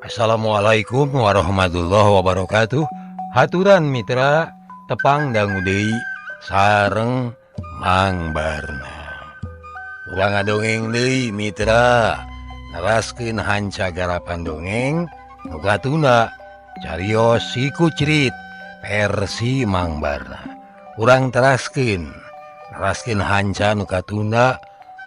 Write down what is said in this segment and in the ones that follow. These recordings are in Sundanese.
Assalamualaikum warahmatullahi wabarakatuh. Haturan mitra tepang dangu deui sareng Mang Barna. Urang ngadongeng deui mitra, naraskeun hanca garapan dongeng nu katuna carios si Kucrit versi Mang Barna. Urang teraskeun naraskeun hanca nu katuna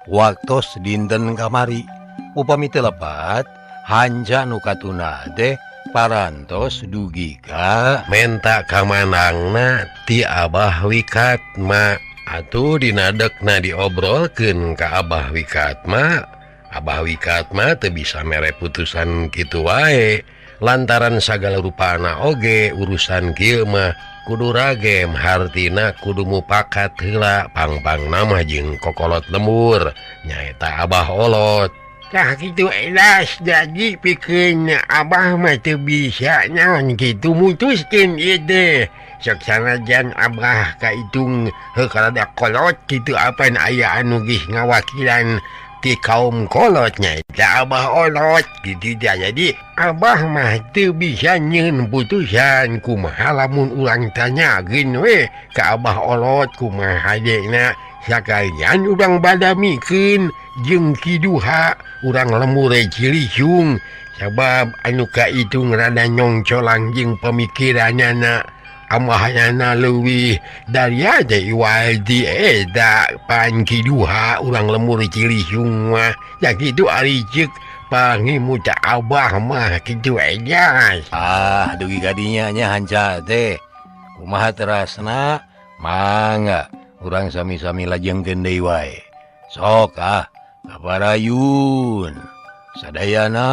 waktos dinten kamari. Upami teu lepat hanca nu katuna teh parantos dugi ka menta kamanangna ti Abah Wikat ma atuh dinadekna diobrolkeun ka Abah Wikat ma. Abah Wikat ma teu bisa mere putusan kitu wae lantaran sagala rupana oge urusan kieu mah kudu ragem, hartina kudu mupakat heula pang-pangna mah jeung kokolot lembur nyaeta Abah Olot. Tah kitu elas jadi pikeun Abah mah teu bisa naon kitu mutuskeun ieu teh. Sok sanajan Abah kaitung hekalada kolot kitu apan aya anu geus ngawakilan ti kaum kolot nyaeta Abah Olot gitu dah. Jadi Abah mah teu bisa nyieun putusan kumaha lamun urang tanyakeun we ka Abah Olot kumaha hadena sakalian urang badamikeun jeung kiduha urang lembur Cilicung sabab anu kaitung rada nyongcolang jeung pamikiranana amahna leuwih dari ada iwaldi eta pan kiduha urang lembur Cilicung mah ya kitu ari ceuk pangimu ta Abah mah kitu aja. Dugi kadinya nya hanca teh kumaha terasna mangga urang sami-sami lajengkeun deui wae. Sok kabarayun sadayana.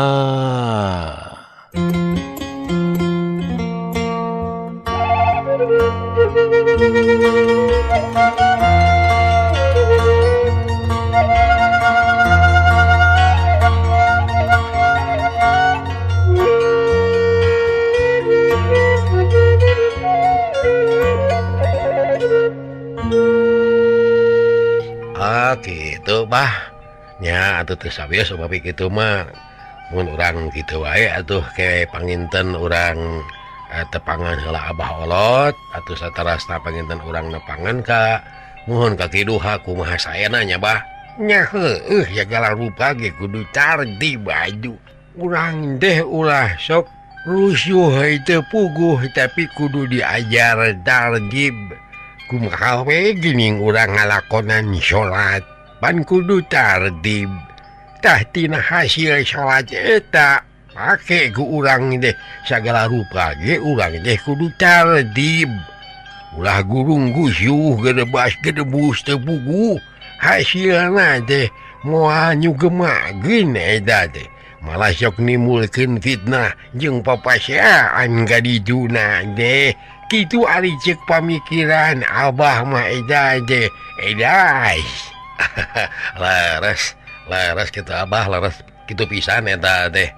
Gitu bah nya atuh teu sabios umpami kitu mah mun urang kitu wae atuh ke panginten urang tepangan heula Abah Olot atuh saterasna panginten urang nepangan ka muhun ka kiduha kumaha saena nya bah nya heueuh segala rupa ge kudu cardi baju urang teh ulah sok rusuh teu puguh tapi kudu diajar targib kumaha we geuning urang ngalakonan salat pan kudu tardib tah tina hasil salat eta make ku urang teh sagala rupa ge urang teh kudu tardib ulah gurung gusyuh gedebus teu puguh hasilna teh moal nyugemakeun eta teh malah sok nimbulkeun fitnah jeung papasaan gadiduna teh kitu ari ceuk pamikiran Abah mah eta teh edas. laras kitu Abah laras kitu pisan eta teh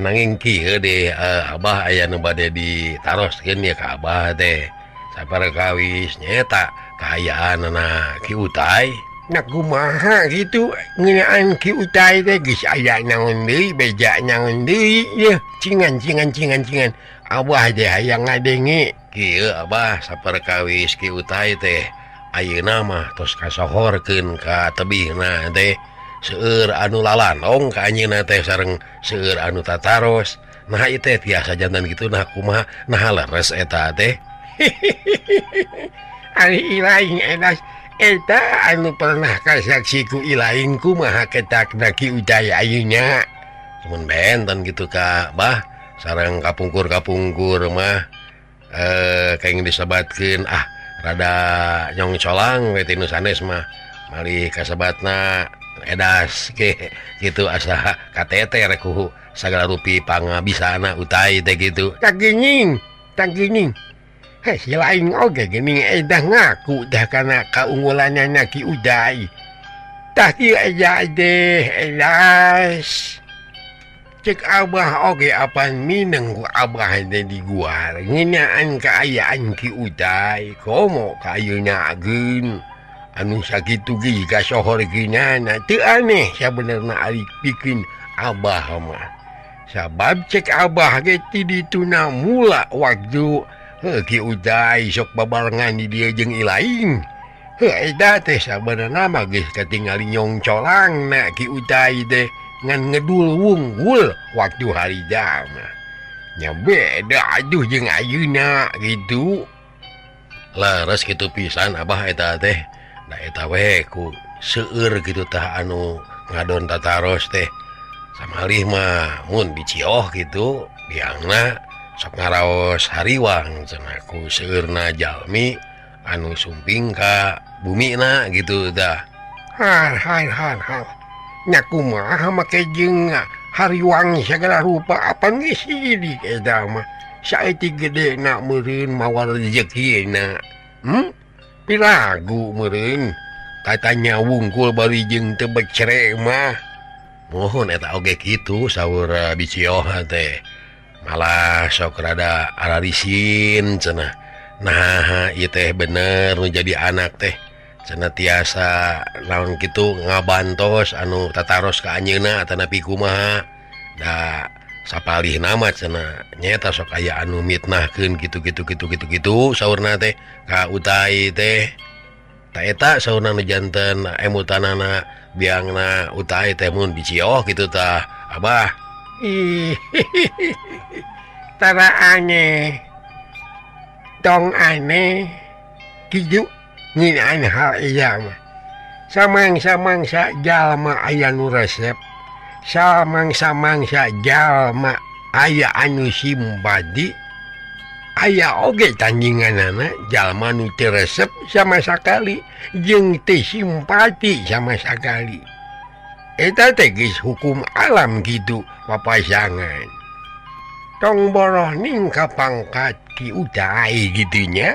nanging kieu deh Abah aya nu bade ditaroskeun ya ka Abah teh saparekawis nyaeta kaayaanna Ki Utai. Nah kumaha gitu ngeunaan Ki Utai teh geus aya naon deui beja naon deui yeuh cingan Abah teh hayang ngadenge kieu Abah saperkawis Ki Utai teh ayeuna mah tos kasohorkeun ka tebihna teh seueur anu lalanong ka anjeunna teh sareng seueur anu tataros. Nah ieu teh tiasa jantan kitu nah kumaha nah leres eta teh. Ari ilaing edas eta anu pernah kasaksi ku ilaing kumaha ketakna Ki Utai ayeuna. Cuman benten gitu ka Bah sareng kapungkur mah kayak disebatkeun rada nyong colang we tinu sanes mah mari kasebatna edas ke gitu asa KTT rek ku sagala rupi pangabisana Utai teh gitu. Tak geuning si lain oge geuning edah ngaku dah kana kaunggulanana Ki Utai. Tah kieu aja deh edas cek Abah oge apan mineng ku Abah teh di gua ngeunaan kaayaan Ki Utai komo ka ayeuna anu sakitu ge kasohorkeunana teu aneh sabenerna ari pikeun Abah mah sabab cek Abah getty dituna mula waktu udah sok babarengan di dia jeng lain nama ketinggal nyong colang Ki deh ngedul wunggul waktu hari damanya beda aduh jeng Auna gitu laras gitu pisan Abah tehku seueur gitu tah anu ngadon tataros teh sama Limahmun dicioh gitu biangna sok ngaraos hariwang cenaku seurna jalmi anu sumping ka bumi na gitu dah nyaku mah make jeung hariwang segala rupa apa ngisi di eta mah saeutik gede nak meureun mawa rezeki na piragu meureun katanya wungkul bari jeung teu becere mah mohon eta oge kitu saur bicioh teh malah sok rada ararisin cenah nah ieu teh bener nu jadi anak teh cenah tiasa naon kitu ngabantos anu tataros ka anjeunna atanapi kumaha da sapalih nama cenah nyaeta sok aya anu mitnahkeun gitu saurna teh ka utai teh ta eta saurna nu janten emutanana biangna utai teh mun dicioh gitu tah Abah tara aneh dong aneh kiju ngin hal iya mah samang-samangsa jalma aya nu resep samang-samangsa jalma aya anu simpati aya oge tandinganana jalma nu teu resep sama sakali jeung teu simpati sama sakali eta teh geus hukum alam gitu papasangan tong boroning ka pangkat Ki Uday gitunya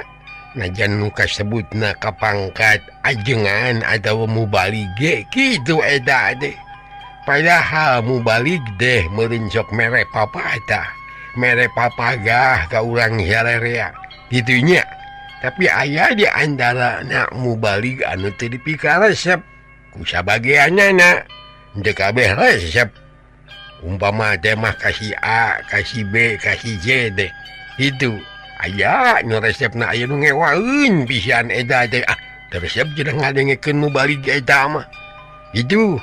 najan nu kasebutna ka pangkat ajengan atau mubalik ge kitu eta teh padahal mubalik deh meureun sok mere papa eta mere papagah ka urang hiarerea gitunya tapi aya di antara nak mubalik anu teu dipikaresep ku sabageanana teu kabeh resep umpama teh mah kasih A kasih B kasih C deh itu aya nu resepna aya nu ngewaeun pisan eta teh resep cenah ngadengekeun mubalik eta mah itu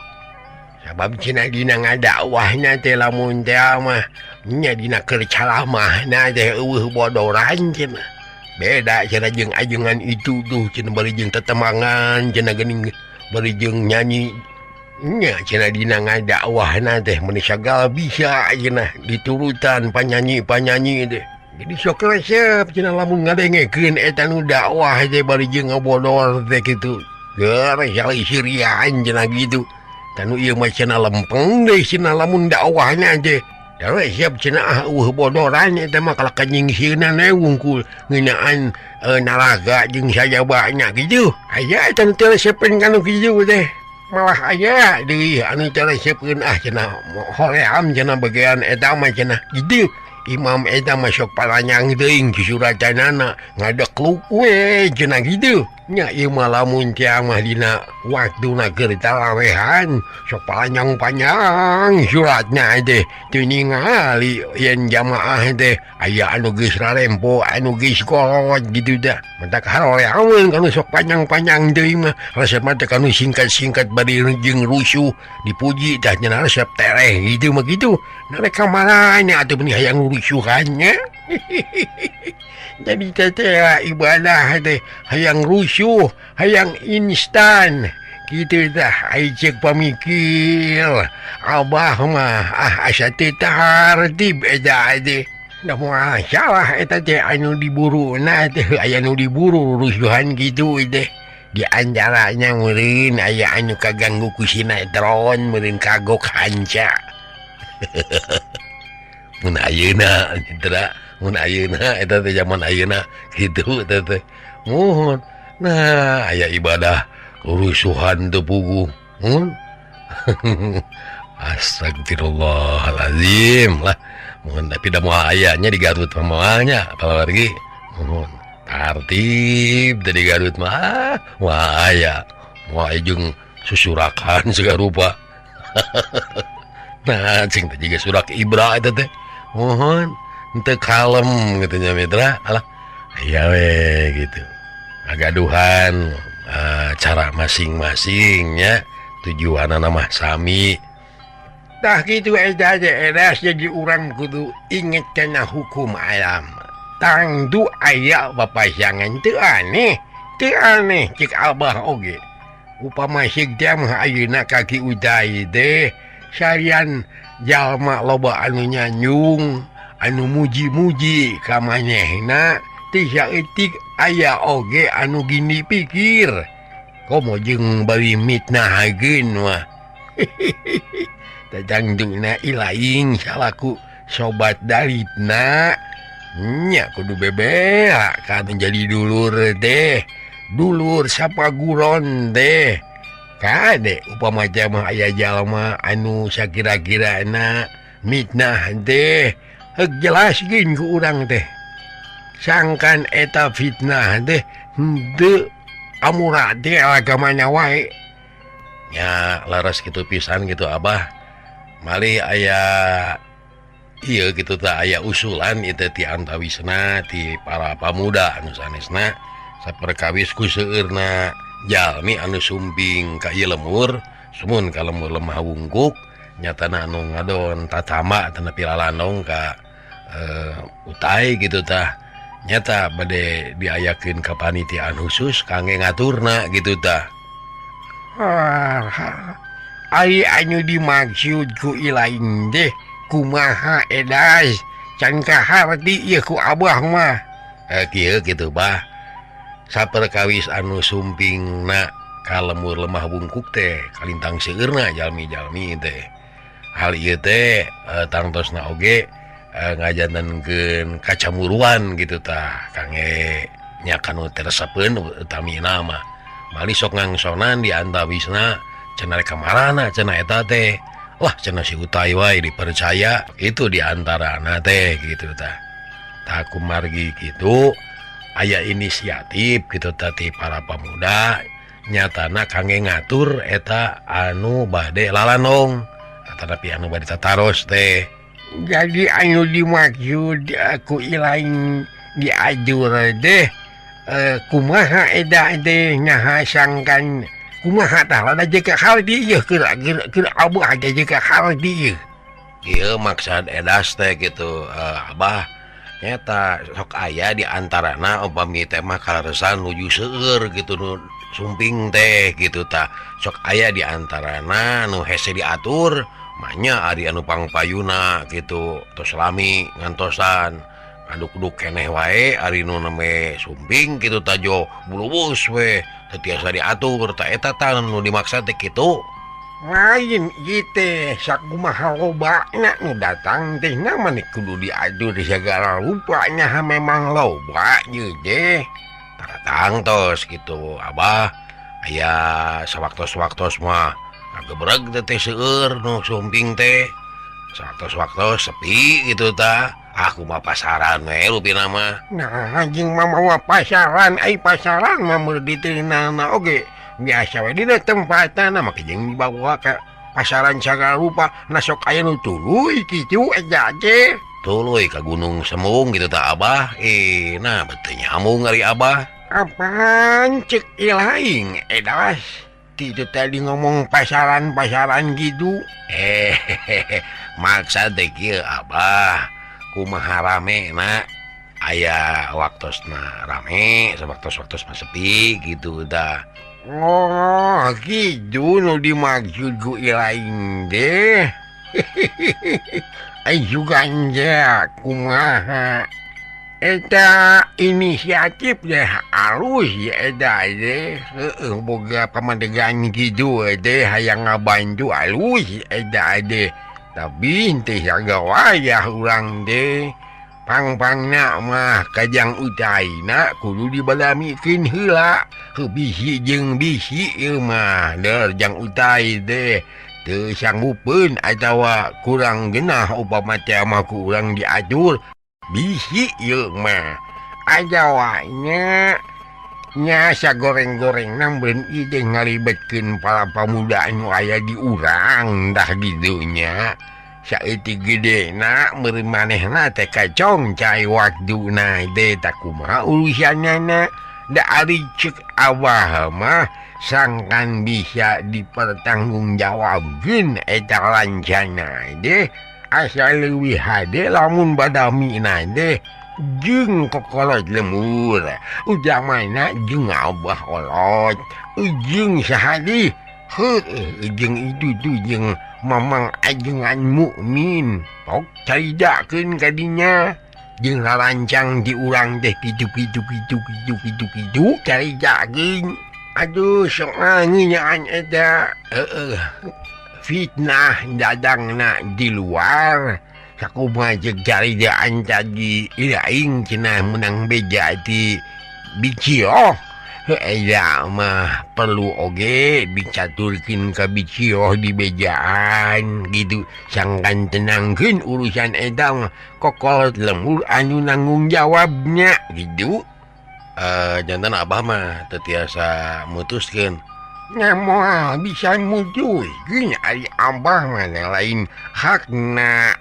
sabab cenah dina ngadakwahna teh lamun teh mah nya dina keur calamahna teh eueuh bodoran cenah beda cenah jeung ajengan itu tuh cenah bari jeung tetemangan cenah geuning bari jeung nyanyi nya cenah dina ngadakwahna teh mun sagala bisa cenah diturutan panyanyi teh jadi sok resep cenah lamun ngadengekeun eta nu dakwah teh bari jeung ngabodor teh kitu geus sali sirian cenah gitu tanu ieu mah cenah lempeng deui cenah lamun dakwahna teh da resep cenah bodoran eta mah kalak kanyingsieunna we wungkul ngeunaan naraga jeung sajabanya gitu aya eta nu teu resepen kanu kitu teh malah aya deui anu teu resepkeun cenah hoream cenah bagian eta mah cenah gitu imam eta mah sok paranyang teuing di suratanana ngadekluk we cenah gitu nya ieu mah lamun teh mah dina waktuna keur tarawehan sok panjang suratna teh teu ningali yen jamaah teh aya anu geus rarempo anu geus kolot gitu dah mentak haroreaweun kanu sok panjang teuing mah resep mah teh kanu singkat-singkat bari jeung rusuh dipuji tah cenah resep tereh gitu mah gitu narek kamaranya atuh benih hayang rusuhannya jadi teteh ibadah teh hayang rusuh hayang instan gitu dah ai cek pamikir Abah mah asa teh tartib eta teh da moal salah eta teh anu diburuna teh aya nu diburu rusuhan gitu teh di antaranya meureun aya anu kaganggu ku sinetron meureun kagok hanca mun ayeuna mitra mun ayeuna eta teh zaman ayeuna kitu eta teh mohon nah aya ibadah rusuhan teu puguh astagfirullahalazim lah mohon tapi da moal ayanya di Garut mah moalnya apalagi mohon tertib teh di Garut mah wah aya moal jeung susurakan segala rupa Nah, cing teh juga surak Ibra itu teh. Mohon ente kalem gitu nya Mitra. Alah, iya we gitu. Agaduhan cara masing-masingnya tujuan mah sami. Tah gitu aja edas jadi orang kudu inget kena hukum alam. Tangdu aya papasangan teu aneh cik abah oge. Upama sigda mah ayeuna kaki uday deh sarian jalma loba anu nyanyung anu muji-muji ka manehna teu saeutik aya oge anu gini pikir komo jeung bari mitnahageun mah. Tadangduna ilaing salaku sobat daritna nya kudu bebea kan jadi dulur deh dulur sapaguron deh kade upama mah aya jalma anu sakira-kirana mitnah deh heug jelaskeun ku urang teh sangkan eta fitnah deh henteu amura teh agamana wae nya laras kitu pisan gitu abah malih aya iya gitu tak aya usulan itu ti antawisna ti para pamuda anu sanesna saperkawis ku seueurna jalmi anu sumping ka ieu lemur sumun ka lemur lemah wungkuk nyatana anu ngadon tatama tanapi lalandong ka utai gitu tah nyata bade diayakeun ka panitiaan khusus kangge ngaturna gitu tah. Ari anu dimaksud ku ilaing deh kumaha edas can kaharti ieu ku abah mah kieu kitu bah saperkawis anu sumpingna ka lemur lemah bungkuk teh kalintang seueurna jalmi-jalmi teh hal ieu teh tangtosna oge ngajantenkeun kacamuruan gitu tah kangge nya kanu teresepeun utamina mah mali sok ngangsonan di antawisna cenah rek kamarana cenah eta teh wah cenah si utai wae dipercaya itu diantara teh gitu tah tak kumargi gitu aya inisiatif gitu tadi para pemuda nyatana kangge ngatur eta anu bade lalanong tetapi anu bade tataros teh jadi anu dimaksud aku ilaing diajur deh kumaha eda deh ngahasangkan kumaha tah ada jika hal dieu kira abah ada jika hal dieu ieu maksud edas teh gitu abah nyata sok aya di antarana upami teh mah kalaresan nuju seueur gitu nu sumping teh gitu tah sok aya di antarana nu hese diatur manya ari anu pangpayuna gitu tos lami ngantosan aduk-duk keneh wae ari nu neme sumping gitu tah jo bulubus we teu tiasa diatur tah eta tah nu dimaksud teh kitu lain gitu sakumaha lobana nu datang teh namanya kudu diatur segala rupanya memang loba ye deh datang tos gitu abah aya sewaktos-waktos mah gebreg teh seueur nu sumping teh sewaktos-waktos sepi gitu tah aku mah pasaran we rupina mah nah anjing mah mau pasaran ai pasaran mah meureun diteunana oge biasa we dina tempatna mah jeung dibawa ka pasaran sagala rupa na sok aya nu tuluy kitu aja ge tuluy ka Gunung Semung gitu tah abah nah beteu nyamung ari abah apaan cek ilaing edas itu tadi ngomong pasaran-pasaran gitu maksud teh kieu abah kumaha rame na aya waktosna rame sewaktos-waktos mah sepi gitu dah oh gitu nu dimaksud ku ilaing deh ai juga anja kumaha eta inisiatif deh alus ya eta deh boga pamandegan gitu deh hayang ngabantu alus eta deh tapi teh jaga wayah urang deh pang-pangna mah kajang utaina kudu dibalamikeun heula bisi jeung bisi ieu mah der jang utai deh teu sanggupeun atawa kurang genah upama teh mah ku urang diatur bisi ieu mah aja wanya nya sagoreng-goreng nambeun ide ngalibetkeun para pamuda anu aya di urang dah di dinya saeutik gedena meureun manehna teh kacong cai waktuna teh tak kumaha urusanna da ari ceuk Abah mah sangkan bisa dipertanggungjawabkeun eta lancana deh asal leuwih hade lamun badamina deh jeung kokolot lemur utamana jeung Abah Olot jeung sahadi jeung itu tuh jeung Mamang ajengan mukmin tok caridakeun ka dinya jeung rarancang di urang teh kitu caridakeun aduh soal ngeunaan eta fitnah dadangna di luar sakumaha jeung caridaan tadi aing cenah menang beja di Bicio ya mah perlu oge dicaturkeun ka Bicio di bejaan gitu sangkan tenangkeun urusan eta mah kokolot lemur anu nanggung jawabnya gitu. Jantan Abah mah teu tiasa mutuskeun. Moal bisa mutuskeun ari Abah mah lain hakna.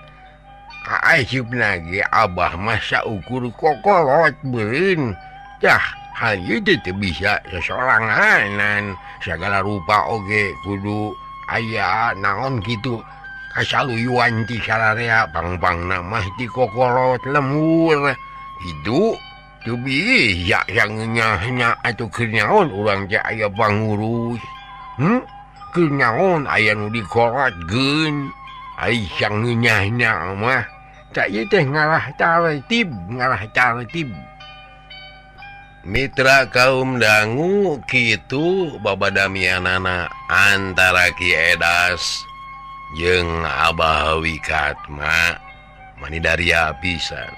Aisupna ge Abah mah saukur kokolot beureun. Tah hal itu teu bisa sesoranganan segala rupa oge kudu aya naon kitu kasaluyuan ti sararea pang-pangna mah ti kokolot lemur hidu teu bisa yang nyahnya atuh keur naon urang teh aya pangurus keur naon aya nu dikolotkeun ai sang nyahnya mah tak ieu teh ngalah tartib Mitra kaum dangu kitu babadamianana antara Ki Edas jeung Abah Wikat mah manidaria pisan.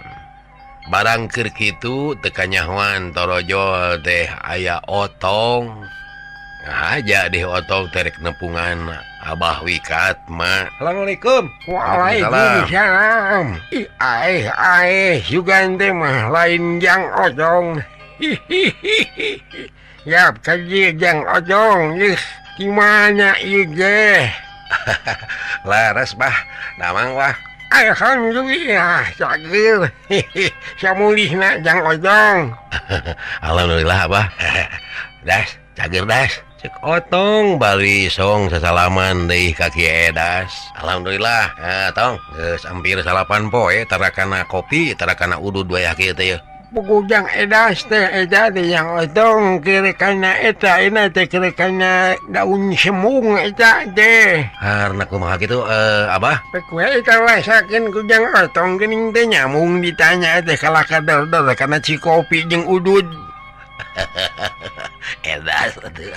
Barang keur kitu teu kanyahoan torojol teh aya otong. Ngahaja deh otong terek nepungan Abah Wikat mah. Assalamualaikum. Waalaikumsalam. Sugan teh mah lain jang otong. Yap kaji jang ojong gimana ieu laras bah damang bah alhamdulillah sageur samulihna jang ojong alhamdulillah bah das cager das cek otong bari song sasalaman deui ka Ki Edas alhamdulillah tong geus hampir 8 poe tarakana kopi tarakana udud we kieu teh Pugujang Edas teh eta teh yang otong kira kana eta ina teh kira kana daun semung eta teh. Harna kumaha kitu Abah? Pekue eta rasakeun ku jang otong geuning teh nyamung ditanya teh kalakador-dor kana cikopi jeung udud. Edas atuh.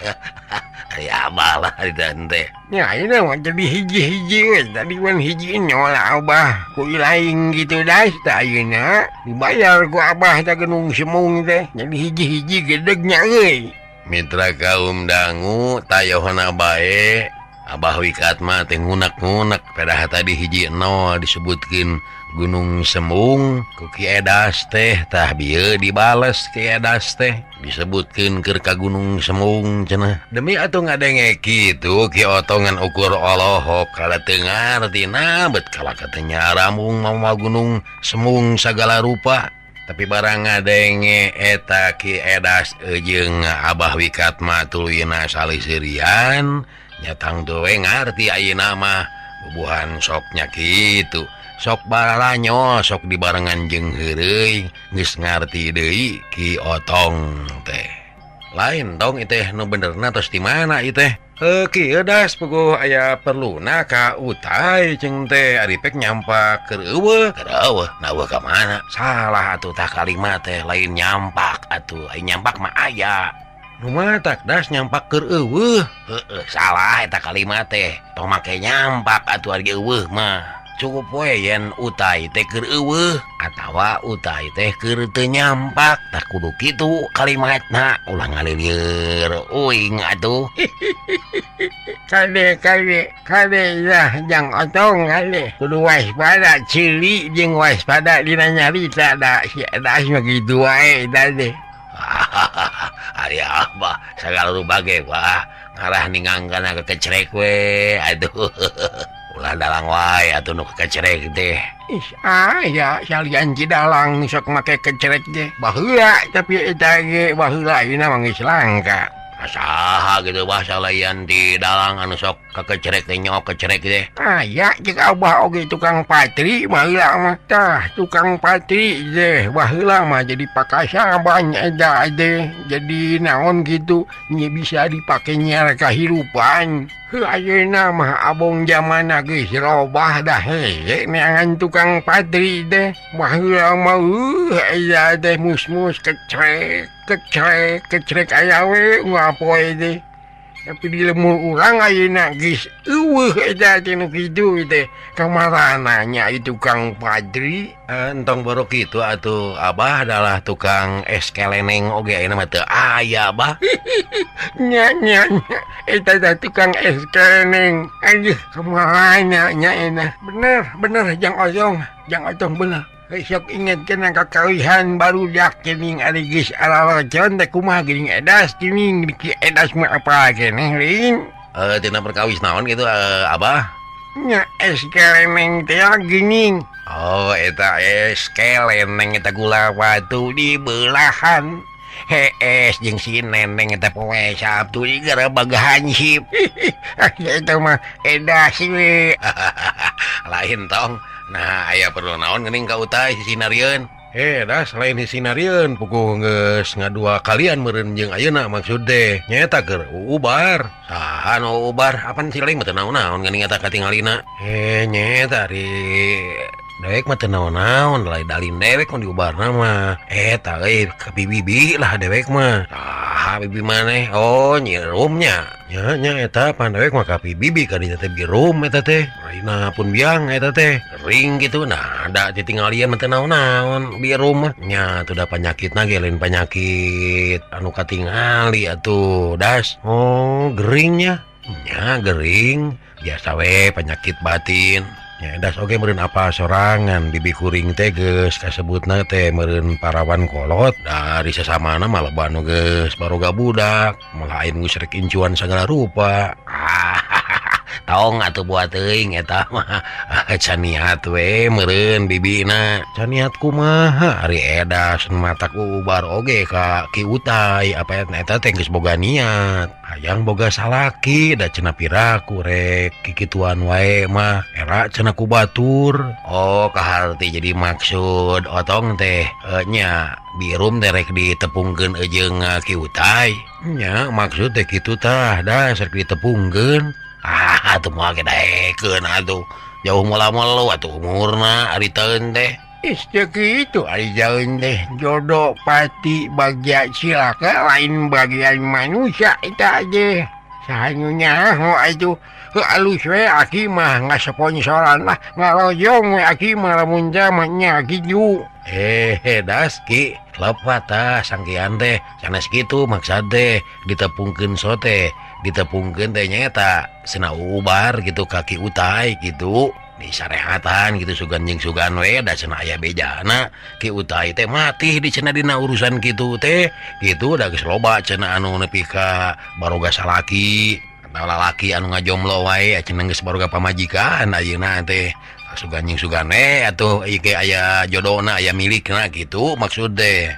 Ari Abah lah dan teh. Ya ini mah jadi hiji-hiji we tadi wan hiji nyola Abah ku ilaing gitu das tah ayeuna dibayar ku Abah teh genung semung teh jadi hiji-hiji gedegnya euy. Mitra kaum dangu tayohana bae Abah Wikat mah teh ngunek-ngunek pedah tadi hiji nol disebutkeun Gunung Semung ku Ki Edas teh tah bieu dibales Ki Edas teh disebutkeun keur ka Gunung Semung cenah demi atuh ngadenge kitu Ki otongan ukur Allahok kada teu ngartina bet kala katanya rambung mah Gunung Semung sagala rupa tapi barang ngadenge eta Ki Edas jeung Abah Wikat mah tuluyna salisirian nyatang teu we ngarti ayeuna mah bubuhan soknya kitu sok baranyo sok dibarengan jeung heureuy geus ngarti deui Ki Otong teh lain dong ieu nu benerna tos di mana ieu teh Ki Edas puguh aya perluna ka Utai jeung teh ari pek nyampak keur eueuh nah eueuh ka mana salah atuh tah kalimat teh lain nyampak atuh ai nyampak mah aya rumah tak das nyampak keur eueuh salah eta kalimat teh tong make nyampak atuh ari eueuh mah cukup we yen Utai teh keur eueuh atawa Utai teh keur teu nyampak tak kudu kitu kalimatna ulah ngalilir uing atuh kade lah jang otong kade kudu waspada cili jeung waspada dina nyarita da si Edas mah kitu wae tadi ari apa sagala rupa ge wah ngarah ningang kana kecrek we aduh ulah dalang wae atuh nu kecerek teh. Ya salian Cidalang sok make kecerek deh baheula tapi eta ge baheula ayeuna mah geus langka. Saha gitu bahasa layan di dalang anu sok kecerek teh nyok kecerek teh. Ya cek abah oge tukang patri baheula mah tah tukang patri deh baheula mah jadi pakasa banyak eda deh jadi naon gitu nya bisa dipake nyara kahirupan. Ayeuna mah abong zamana geus robah dah neangan tukang patri deh baheula mah aya deh mus-mus kecerek aya we ngapoe deh tapi di lemur urang ayeuna geus eueuh eta tinu kitu teh kamarananya itu tukang patri. Entong baru kitu atuh abah adalah tukang es keleneng oge ayeuna mah teu aya bah. Nya eta teh tukang es keleneng aduh kamarana nya euna bener jang ojong bener. Sok inget kena kakawihan baru dak kening ari geus ararocon teh kumaha geuning edas kening ki edas mah apa keneh ring. Tina perkawis naon gitu abah? Nya es keleneng teh geuning. Oh eta es keleneng eta gula batu di belahan. Es jeung si neneng eta poe Sabtu di gerebag hansip. Ya itu mah edas we. Lain tong. Nah, aya perlu naon geuning ka Utai sisinarieun. Dah selain hisinarieun puguh geus ngadua kalian meureun jeung ayeuna maksud teh nyaeta keur ubar. Saha nu ubar? Apan si lain mah teu naon-naon geuning eta katingalina. Nyaeta ari dewek mah teu naon-naon lain dalin dewek mun diubarna mah. Eta ka bibi lah dewek mah. Saha bibi maneh? Oh, nyirumnya. Nya eta pan dewek mah ka bibi ka dinya teh birum eta teh. Ayeuna pun biang eta teh. Ring gitu nah ada ditinggalian mah teu naon-naon birum mah. Nya teu da panyakitna ge lain panyakit anu katingali atuh das. Oh, geringnya. Nya gering biasa we penyakit batin. Ya das oge meureun apa sorangan bibi kuring teh geus kasebutna teh meureun parawan kolot dari sasamana malah banu geus baroga budak malah aing geus rek incuan sagala rupa. Tong atuh buat teuing eta mah caniat we meureun bibina. Caniat kumaha ari edas matak ubar oge ka Ki Utai apa eta teh geus boga niat hayang boga salaki da cenah piraku rek kikituan wae mah era cenah ku batur. Oh kaharti jadi maksud otong teh nya birum teh rek ditepungkeun jeung Ki Utai. Nya maksud teh kitu tah da rek ditepungkeun. Atuh moal gedaekeun atuh jauh mula-mulu atuh umurna ari teun teh. Teu kitu ari jaeun teh jodoh pati bagja cilaka lain bagian manusia eta aja. Sahanunya atuh alus we aki mah ngasponsoran lah ngarojong we aki mah lamun zamannya kitu. Das Ki lepat tah sangkian teh sanes kitu maksud teh ditepungkeun sote ditepungkeun teh nyaeta cenah ubar gitu Ki Utai gitu disarehatan gitu sugan jeung sugan we da cenah aya bejana Ki Utai teh mati di cenah dina urusan kitu teh gitu da geus loba cenah anu nepi ka baroga salaki atau lalaki anu ngajomblo wae cenah geus baroga pamajikan ayeuna teh sugan jeung sugan we atuh ieu ge aya jodohna aya milikna gitu maksud teh.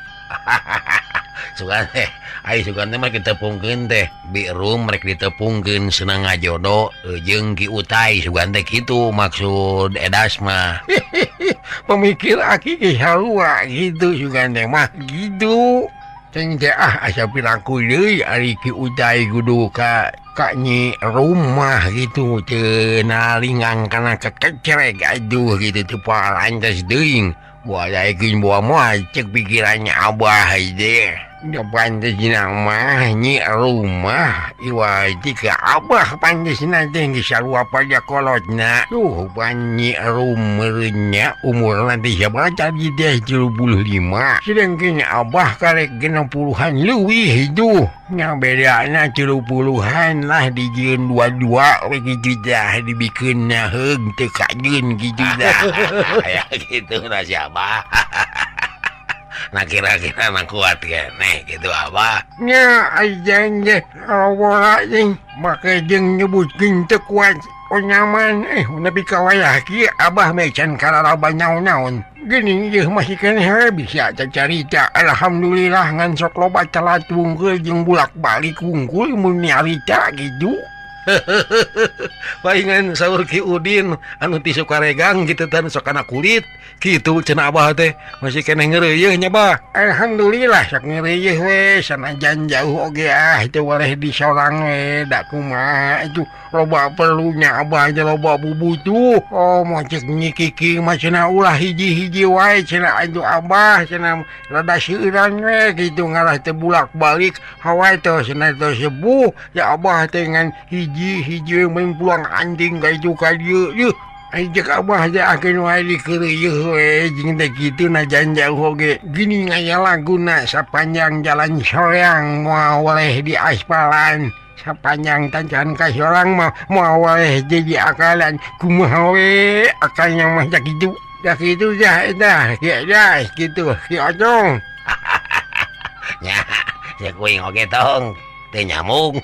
Sugan teh ai sugan teh mah ditepungkeun teh birum rek ditepungkeun senang ngajodo jeung Ki Utai sugan teh kitu maksud edas mah. Pemikir aki ge halua gitu sugan teh mah gitu. Ceng teh asa piraku deui ari Ki Utai kudu ka nyi rumah gitu teu nalingang kana kecerek aduh gitu teu parantes deui. Buat ayekeun buah mah cek pikirannya abah deh. Da pantesna mah nyi rumah iwa tika abah pantesna teh geus sarua pada kolotna. Tuh pan nyi rumeureunnya umurna teh sabaraha teh 35. Sedengkeun abah karek 60-an leuwih itu. Nya bedana 30-an lah dijieun 22 we kitu dah dibikeunna heug teu kajeun kitu dah. Aya kitu na si Abah. Nah kira-kira na kuat keneh gitu Abah. Nya ajan ge awala jeung make jeung nyebutkeun teu kuat nyaman nepi kawayah kieu abah mah can kararaba naon-naon. Geuning ieu masih keneh bisa carita. Alhamdulillah ngan sok loba calat wungkul jeung bulak-balik wungkul mun nyarita gitu. Palingan saur Ki Udin anu ti Sukaregang kitu teh sok kana kulit kitu cenah abah teh masih keneh ngeureuyeuh nya bah. Alhamdulillah sok ngeureuyeuh we sanajan jauh oge teu waleh disorang we da kumaha itu loba perlunya abah aja loba bubutuh. Oh moh cek nyikiki mah cenah ulah hiji-hiji wae cenah anu abah cenah rada seueuran we kitu ngalah teh bulak-balik hawa teh cenah teh sebuh ya abah teh ngan hiji main pulang anjing kayak itu ka dieu yeuh ajak abah aja akeun wae dikeureueuh we jeung teh kitu najan jauh oge gini ngaya laguna sapanjang jalan soreang moal waleh di aspalan sapanjang tanjakan ka sorang mah moal waleh jadi akalan kumaha we akalnya mah da kitu dah kitu ki Ocong. Nya cek kuing oge tong teu nyamung.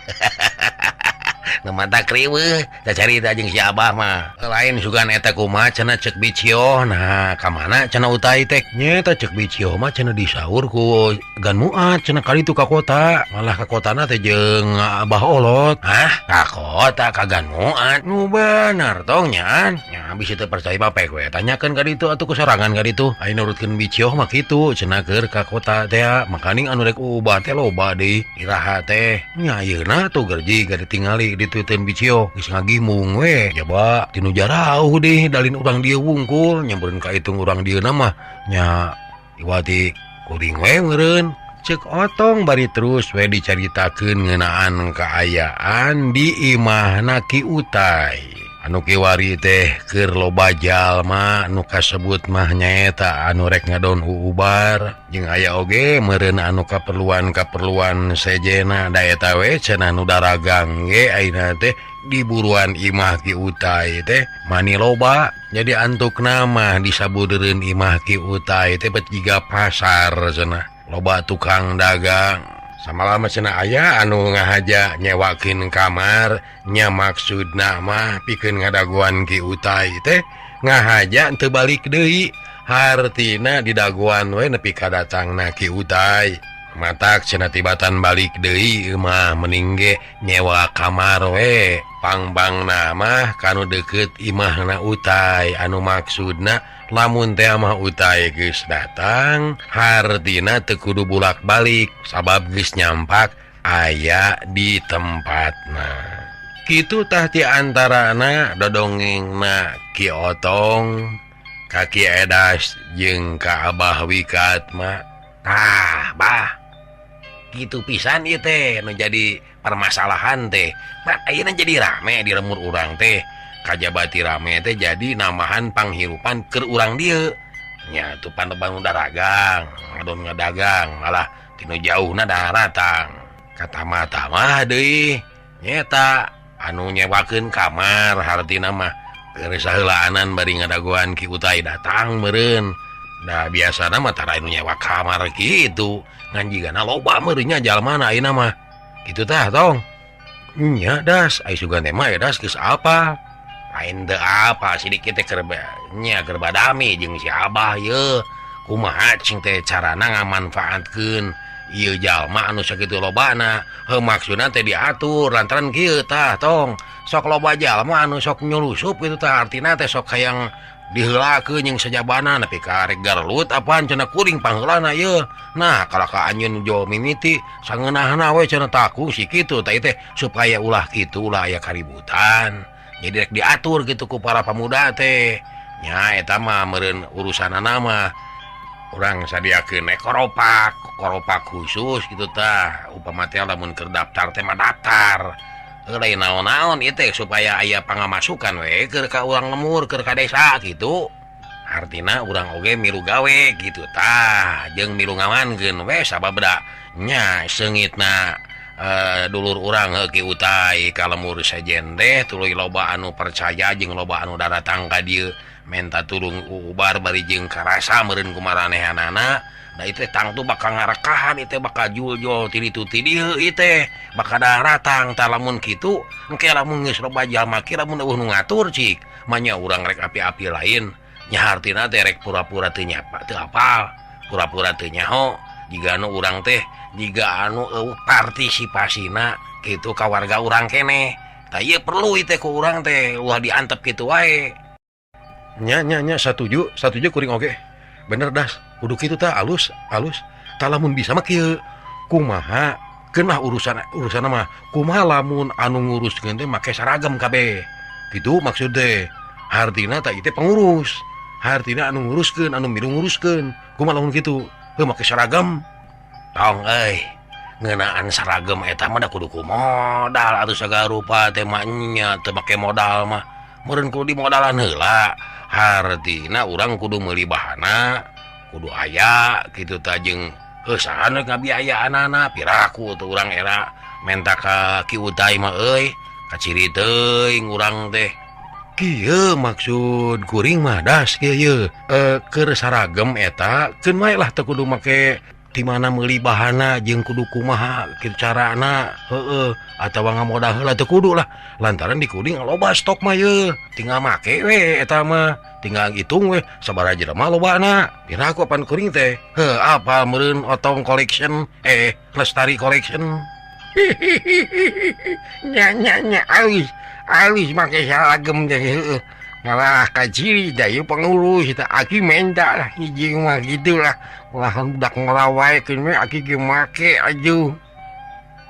Nu mata kriweuh carita jeung si abah mah lain sugan eta kumaha cenah cek bicio. Nah ka mana cenah utai teh nya eta cek bicio mah cenah disaur ku Gan Muat cenah kali itu ka kota malah ka kotana teh jeung Abah Olot. Ka kota ka Gan Muat nu bener tong nyaan nya bisa teu percaya bapak we tanyakeun ka ditu atuh kusorangan ka ditu ai nurutkeun bicio mah kitu cenah keur ka kota teh makaning anu rek ubah teh loba deui iraha teh nya ayeuna tuh gerji gak ditingali dituteun bicio geus ngagimung we coba tinu jarauh deh dalin urang dieu wungkul nyamperin ka itung urang dieu mah nya iwati kuring we meureun cek Otong bari terus we dicaritakeun ngeunaan kaayaan di imahna Ki Utai anu kiwari teh keur loba jalma anu kasebut mah nyaeta anu rek ngadon ubar jeung aya oge meureun anu kaperluan sejena da eta we cenah nu daragang ge ayeuna teh di buruan imah Ki Utai teh mani loba jadi antukna mah disabudeureun imah Ki Utai teh bet jiga pasar cenah loba tukang dagang samalama cenah aya anu ngahaja nyewakeun kamar nya maksudna mah pikeun ngadaguan Ki Utai teh ngahaja teu balik deui hartina didaguan we nepi ka datangna Ki Utai matak cenah tibatan balik deui mah mending ge nyewa kamar we pangbangna mah kanu deukeut imahna Utai anu maksudna lamun teh mah Utai geus datang hartina teu kudu bulak-balik sabab geus nyampak aya di tempatna kitu tah ti antarana dodongengna Ki Otong ka Ki Edas jeung ka Abah Wikat mah bah gitu pisan ieu teh nu jadi permasalahan teh ayeuna jadi rame di lemur urang teh kajabati rame teh jadi namahan panghirupan keur urang dieu nya tu panteban nu daragang ngadon ngadagang malah tinu jauhna daratang kata mata mah deui nyeta anu nyewakeun kamar hartina mah keur saheulaanan bari ngadaguan Ki Utai datang meureun da biasana mah tara anu nyewa kamar kitu ngan jigana loba meureunnya jalmana ayeuna mah kitu tah tong nya das ai sugan teh mah das geus apa lain teu apa sedikit teh keur nya keur badami jeung si Abah ye kumaha cing teh carana ngamanfaatkeun ieu jalma anu sakitu lobana maksudna teh diatur lantaran kieu tah tong sok loba jalma anu sok nyulusup kitu tah artina teh sok hayang diheulakeun jeung sajabana nepi ka rek garlut apaan cenah kuring pangheulana ye nah kalaka anjeun jo mimiti sangeunahna we cenah takung si kitu tah teh supaya ulah kitu ulah aya kaributan jadi rek diatur gitu ku para pemuda teh nya eta mah meureun urusanana mah urang sadiakeun koropak khusus gitu tah upama teh lamun keur daftar teh mah daftar lain naon-naon ieu teh supaya aya pangamasukan we keur ka urang lemur keur ka desa gitu artina urang oge milu gawe gitu tah jeung milu ngamankeun we sababda nya seungitna dulur urang Ki Utai ka lemur sejen teh tuluy loba anu percaya jeung loba anu daratang ka dieu menta turung ubar bari jeung karasa meureun kumaranehanana. Da itu tang tuh bakal ngarekahan itu bakal jual tidi-tidi dieu ieu bakal datang tah lamun kitu engke lamun geus loba jalma ki lamun eueuh nu ngatur cik manya urang rek api-api lain nya hartina teh rek pura-pura teu nyapa teu apal pura-pura teu nyaho jiga anu urang teh jiga anu eueuh partisipasina kitu ka warga urang keneh tah ieu perlu teh ku urang teh ulah diantep kitu wae. Nya setuju kuring oge. Bener das, kudu kitu tah alus. Tah lamun bisa mah kieu. Kumaha? Keun urusan mah kumaha lamun anu nguruskeun teh make saragam kabeh. Kitu maksud teh. Hartina tah ieu pengurus. Hartina anu nguruskeun, anu milu nguruskeun. Kumaha lamun kitu? Heuh make saragam. Tong euy. Ngeunaan saragam eta mah da kudu ku modal atuh sagala rupa teh mah nya teu make modal mah. Meureun kudu dimodalan heula. Hartina urang kudu meuli bahana kudu aya kitu tah jeung saha nu ngabiayaanana piraku tuh urang era menta ka Ki Uday mah euy kaciri teuing urang teh kieu maksud kuring mah das kieu keur saragem eta keun wae lah teu kudu make di mana meuli bahana jeung kudu kumaha kitu carana atawa ngamodal heula teu kudu lah lantaran di kuring loba stok mah ye tinggal make we eta mah tinggal hitung we sabaraha jelema lobana piraku apan kuring teh apa meureun Otong collection Lestari collection nya alus make saragem teh ngalah kaciri da ieu pengurus tah aki menta lah hiji mah gitulah ulah budak ngelawaekeun we aki ge make aju.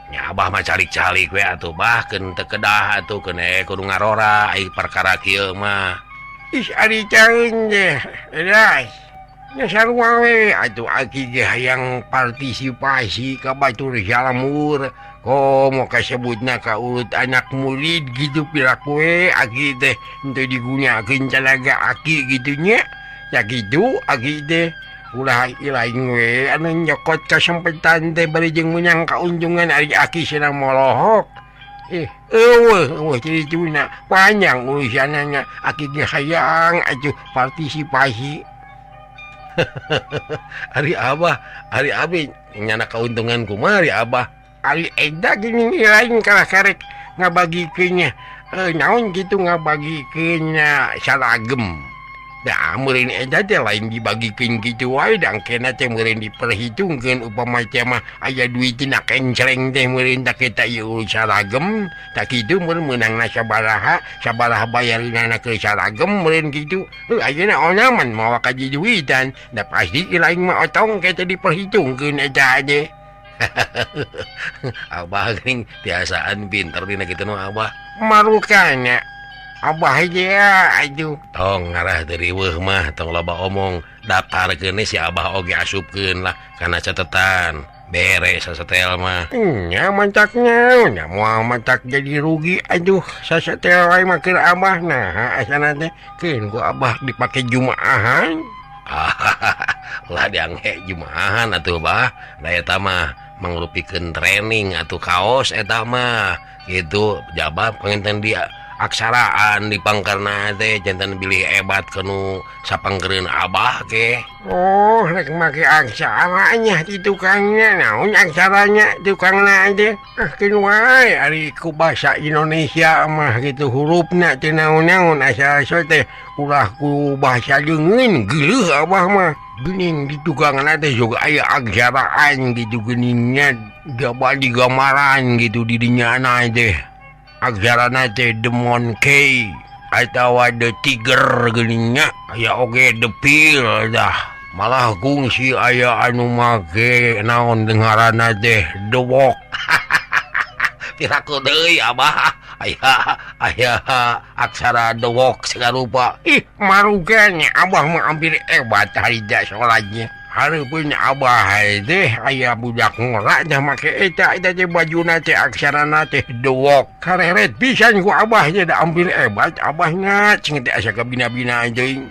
Nya abah mah calik-calik we atuh bah keun teu kedah atuh keun kudu ngarora ai perkara kieu mah. Is ari caeun teh das nya sarua we atuh aki ge hayang partisipasi ka batur jalamur komo kasebutna ka urut anak murid gitu piraku we aki teh henteu digunakeun calaga aki gitu nya ya gitu aki teh ulah ilaing we anu nyokot kasempetan teh bari jeung meunang kaunjungan ari aki cenah molohok eueuh ciri-cirina panjang urusanna aki ge hayang atuh partisipasi. Ari abah ari abi nyana kauntungan kumaha ari abah ari eda gini lain kalah karek ngabagikeunnya naon kitu ngabagikeunnya saragem. Da meureun eda teh lain dibagikeun kitu wae da engkena teh meureun diperhitungkeun upama teh mah aya duit tina kencleng teh meureun tah kita ieu saragem tah kitu meureun meunangna sabaraha bayarinana ke saragem meureun kitu ayeuna onaman mawa kaji duitan da pasti lain mah otong kita diperhitungkeun eta teh. Abah geuning tiasaan pinter dina kitu nu abah marukana abah aja aduh tong ngarah dari weuh mah tong loba omong daftarkeun si abah oge asupkeun lah kana catetan beres sasetel mah nya mantaknya nya moal mantak jadi rugi aduh sasetel wae mah keur abah nah asana teh keun ku abah dipake jumaahan lah diangge jumaahan atuh bah da eta mah mangrupikeun training atuh kaos eta mah gitu jabab panginten dia aksaraan di pangkarna teh jantan bilih ebat kanu sapangkereun abah ke. Oh rek make aksaranya di tukangnya naon aksaranya tukangna teh keun wae ari ku basa Indonesia mah gitu hurufna teh naon-naon asal teh ulah ku bahasa leungeun geuleuh abah mah geuning di tukangna teh juga aya aksaraan gitu geuningnya di gambaran gitu di dinya teh aksarana teh The Monkey atawa The Tiger geuningnya aya oge The Pill dah malah kungsi aya anu make naon dengaranna teh The Walk. Piraku deui abah aya aksara The Walk sagarupa maruganya abah mah hampir hebat harida salatnya hareupeun abah teh aya budak ngora dah make eta teh bajuna teh aksarana teh The Walk kareret pisan ku abah teh da hampir hebat abahna cing teh asa kabina-bina anjing.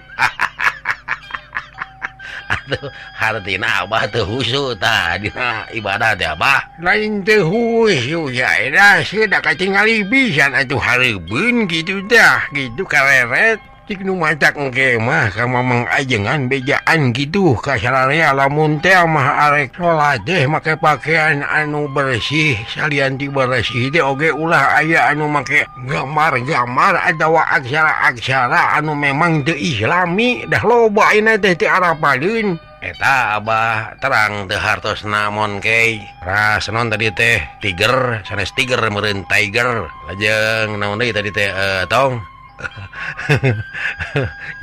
Aduh hartina abah teu husu tah dina ibadah teh abah lain teh husu ya eta da katingali pisan atuh hareupeun kitu dah gitu kareret cik nu matak engke mah ka mamang ajengan bejaan gitu ka sararea lamun teh mah arek salat teh make pakaian anu bersih salian ti bersih teh oge ulah aya anu make gambar-gambar atawa aksara-aksara anu memang teu islami dah loba ayeuna teh teu arapadeun. Eta Abah terang teu hartos namon kei ras non tadi teh tiger sanes tiger meureun tiger lajeng naon deui tadi teh tong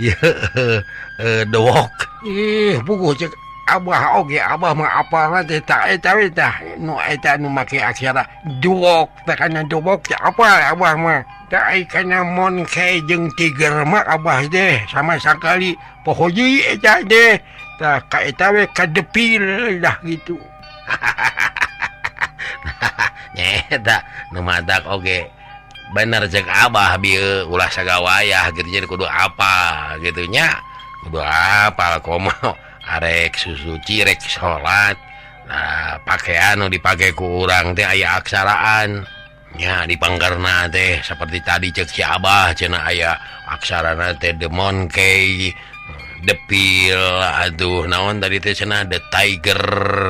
ya dewok Puguh cek Abah oge Abah mah apalna teh eta nu eta nu make aksara dewok teh kana dewok teh apa Abah mah da ai kana mon kei jeung tiger mah Abah teh sama sakali pohoji eta teh tah ka eta we kadepil dah gitu. nyeta nu madak oge bener cek Abah bieu ulah sagawayah gitu jadi kudu apa gitu nya kudu apal komo arek susuci rek salat nah pakaian nu dipake ku urang teh aya aksaraan nya di panggarna teh seperti tadi cek si Abah cenah aya aksarana teh the monkey depil aduh naon tadi teh cenah the tiger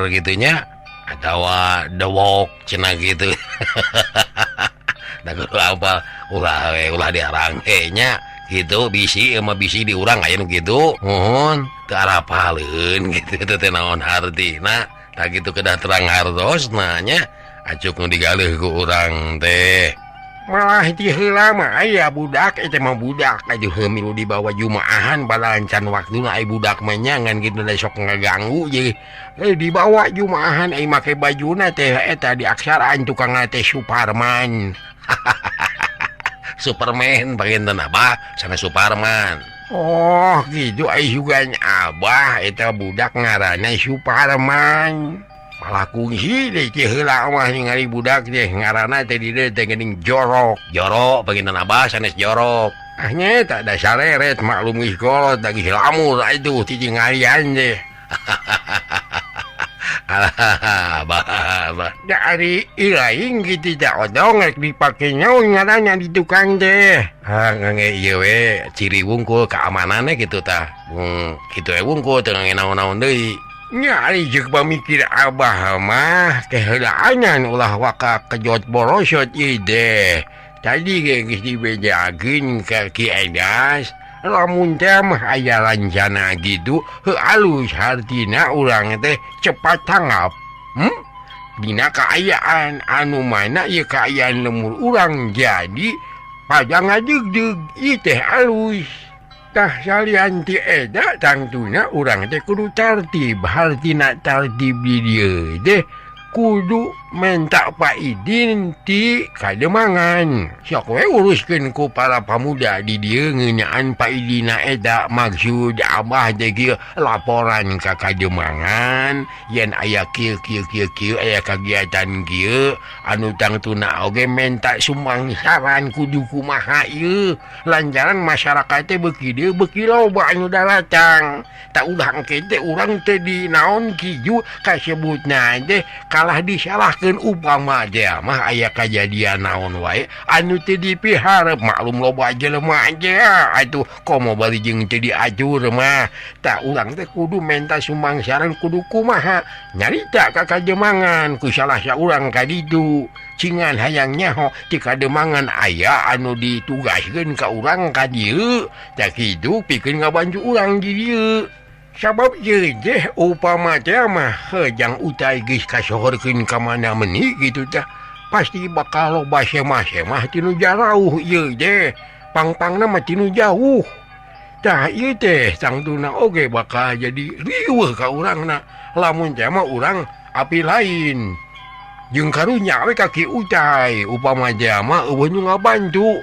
gitunya atau the walk cenah gitu. Da kudu apa ulah diarang nya gitu bisi sama bisi diurang aya nu kitu mohon teu arapaleun gitu teh naon hartina tak gitu kedah terang hartosna nya acuk nu digalih ku urang teh. Malah ti heula mah aya budak eta mah budak aduh heumilu dibawa jumaahan balahan can waktuna ai budak mah nyangan kitu da sok ngaganggu jadi dibawa jumaahan ai make bajuna teh eta diaksaraan tukang teh Suparman. Superman panginten Abah sana Suparman. Oh gitu ai juga Abah eta budak ngaranna Suparman. Malah kungsi deh teh heula mah ningali budak teh ngaranna teh di dieu teh geuning jorok. Jorok panginten Abah sanes jorok. Ah nya tak ada sareret maklum geus kolot da geus lamur itu cicing ngalian teh. Abah Dari ilaing gitu tak odong rek dipake nyaun ngaranna di tukang teh. nge ieu we ciri wungkul keamanannya gitu tah. Kitu we wungkul teu naon-naon deui. Nya ari jeung pamikir Abah mah keheulaan ulah waka kejot borosot ieu deh. Tadi geus dibejakeun ka Ki Edas. Lamun teh mah aya rencana gitu halus hartina urang teh cepat tanggap. Dina kaayaan anu mana ieu kaayaan lemur urang jadi pajang ngajegdeg ieu teh halus. Tah salian ti eta tangtuna urang teh kudu tertib hartina tertib di dieu teh kudu minta Pak Idin ti kademangan. Sok we uruskeun ku para pamuda di dieu ngeunaan Pak Idina eta maksud Abah teh kieu laporan ka kademangan yen aya kieu aya kagiatan kieu anu tangtuna oge minta sumangsaran kudu kumaha ieu lantaran masyarakat teh beuki dieu beuki loba anu datang. Tak udah engke teh urang teh di naon kiju kasebutna teh kalah disalahkeun upama dia mah aya kejadian naon wae anu teu dipiharep maklum loba jelema aja atuh komo bari jeung teu diajur mah tak urang teh kudu minta sumangsaran kudu kumaha nyarita ka kademangan ku salah saurang ka ditu cingan hayang nyaho ti kademangan aya anu ditugaskeun ka urang ka dieu tak kitu pikeun ngabantu urang di dieu. Sabab ieu teh upama teh mah hejang utai geus kasohorkeun ka mana meuni gitu teh pasti bakal loba semah-semah tinu jarauh ieu teh pang-pangna mah tinu jauh. Tah ieu teh tangtuna oge bakal jadi riweuh ka urangna lamun teh mah urang api lain jeung karunya we ka Ki Utai upama teh mah eueuh nu ngabantu.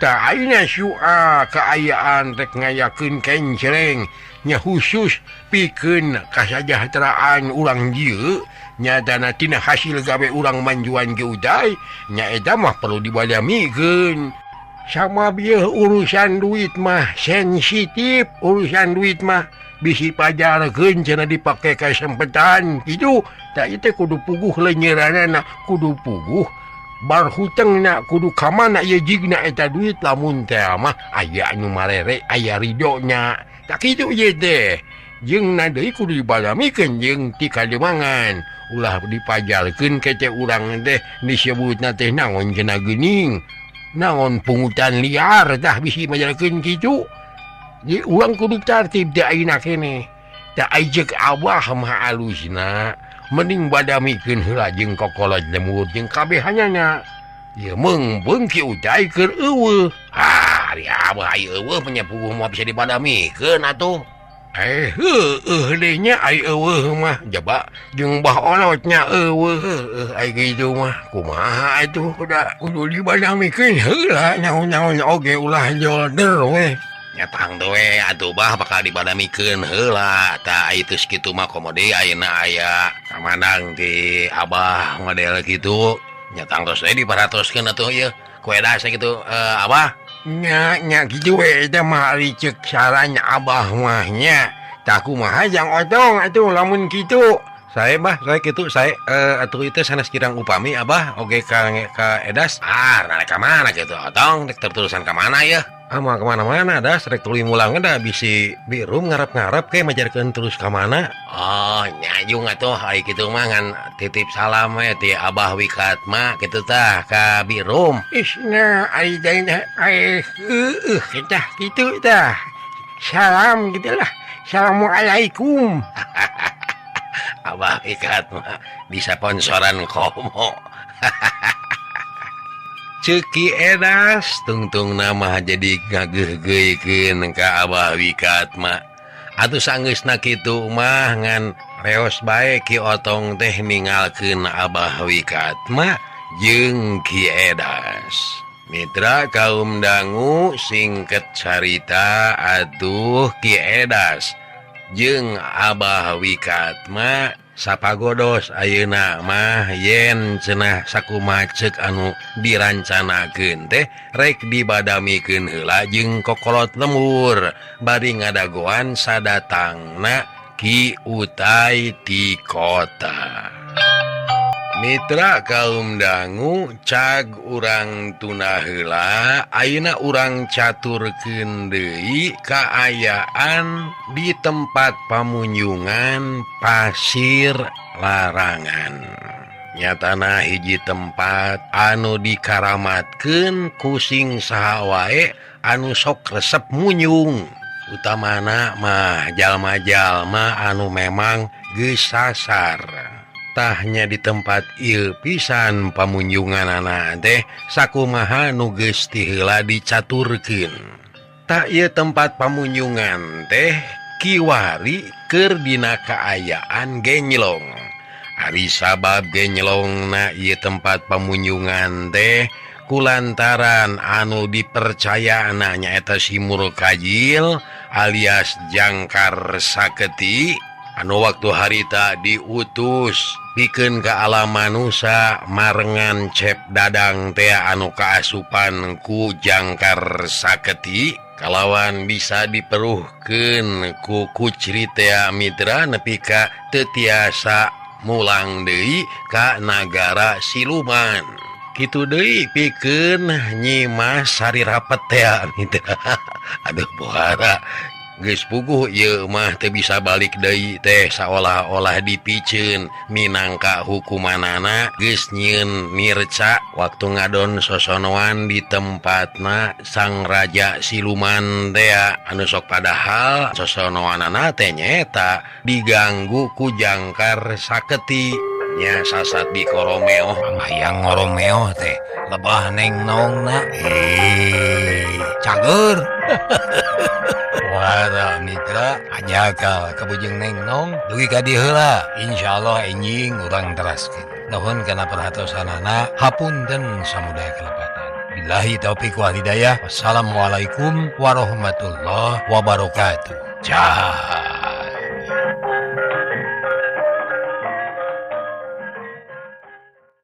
Tah ayeuna syua kaayaan rek ngayakeun kencreng nya khusus pikeun kasajahteraan urang dieu nyatana tina hasil gawe urang manjuan Ki Uday nya eta mah perlu dibadamikeun. Sama bieu urusan duit mah sensitif, urusan duit mah bisi pajarkeun cenah dipake ka sempetan kitu. Da ieu teh kudu puguh leunyeranana kudu puguh bar hutengna kudu ka mana ieu jigna eta duit lamun teh mah aya anu marere aya ridonya tak kitu ieu teh jeung na deui kudu dibadamikeun jeung ti kademangan ulah dipajalkeun ke teh urang teh disebutna teh naon cenah geuning naon pungutan liar tah bisi majalkeun kitu jadi urang kudu tertib teh ayeuna keneh tak ajek abah mah alusna mending badamikeun heula jeung kokolot lemur jeung kabehanyana ieu meung beungki uday keur eueuh ari abah aya eueuh penyapuh moal bisa dibadamikeun atuh deui nya ai eueuh mah jaba jeung bah olotnya eueuh ai kitu mah kumaha atuh kudu dibadamikeun heula naon-naon oge ulah jolder we nyatang tuh atuh bah bakal dibadamikeun heula tah itu kitu mah komode ayeuna aya kamandang ti abah model kitu nyatang tos we diparatoskeun atuh ieu ku edas kitu abah nya kitu we eta mah ari ceuk sarannya abah mah nya tah kumaha jang otong atuh lamun kitu saya kitu atuh itu sanes kirang upami abah oge ka edas rek ka mana kitu otong rek tertulisan ka mana ya mah kemana-mana das rek tuluy mulang da bisi birum ngarep-ngarep ke majarkeun terus ka mana nyayung atuh ari kitu mah ngan titip salam we ti abah wikat mah kitu tah ka birum isna ari daina kita kitu tah salam gitulah assalamualaikum abah wikat mah bisa sponsoran komo Ceki edas tungtung nama jadi ngageuh-geuikeun ka abah wikat mah atuh sanggeusna kitu mah ngan reos bae ki otong teh ningalkeun abah wikat mah jeung ki edas mitra kaum dangu singket carita atuh ki edas jeung abah wikat mah sapagodos ayeuna mah yen cenah sakumaha ceuk anu dirancanakeun teh rek dibadamikeun heula jeung kokolot lemur bari ngadagoan sadatangna ki utai ti kota. Mitra kaum dangu cag urang tuna heula ayeuna urang caturkeun deui kaayaan di tempat pamunjungan pasir larangan nyatana hiji tempat anu dikaramatkeun kusing saha wae anu sok resep munjung utamana mah jalma-jalma anu memang geus sasar tahnya di tempat ieu pisan pamunjungan anak teh sakumaha nu geus ti heula dicaturkeun tah ieu tempat pamunjungan teh kiwari keur dina kaayaan genylong ari sabab genylongna ieu tempat pamunjungan teh kulantaran anu dipercayana nyaeta si Murkajil alias Jangkar Saketi anu waktu harita diutus pikeun ka alam manusia marengan cep dadang teh anu kaasupan ku Jangkar Saketi kalawan bisa diperuhkeun ku kucri teh mitra nepi ka teu tiasa mulang deui ka nagara siluman kitu deui pikeun nyimas sari rapet teh mitra aduh bohara geus puguh ieu mah teu bisa balik deui teh saolah-olah dipiceun minangka hukumanana geus nyieun nirca waktu ngadon sosonoan di tempatna sang raja siluman teh anu sok padahal sosonoanana teh nyaeta diganggu ku Jangkar Saketi nya sasat di koromeo yang ngoromeo teh lebah neng nongna cager wara mitra ajakal kabujeng neng nong dugi ka dieu heula insyaallah enjing urang teraskeun nuhun kana perhatosanana hapunten samudaya kalepatan billahi taufiq wal hidayah wassalamualaikum warahmatullahi wabarakatuh.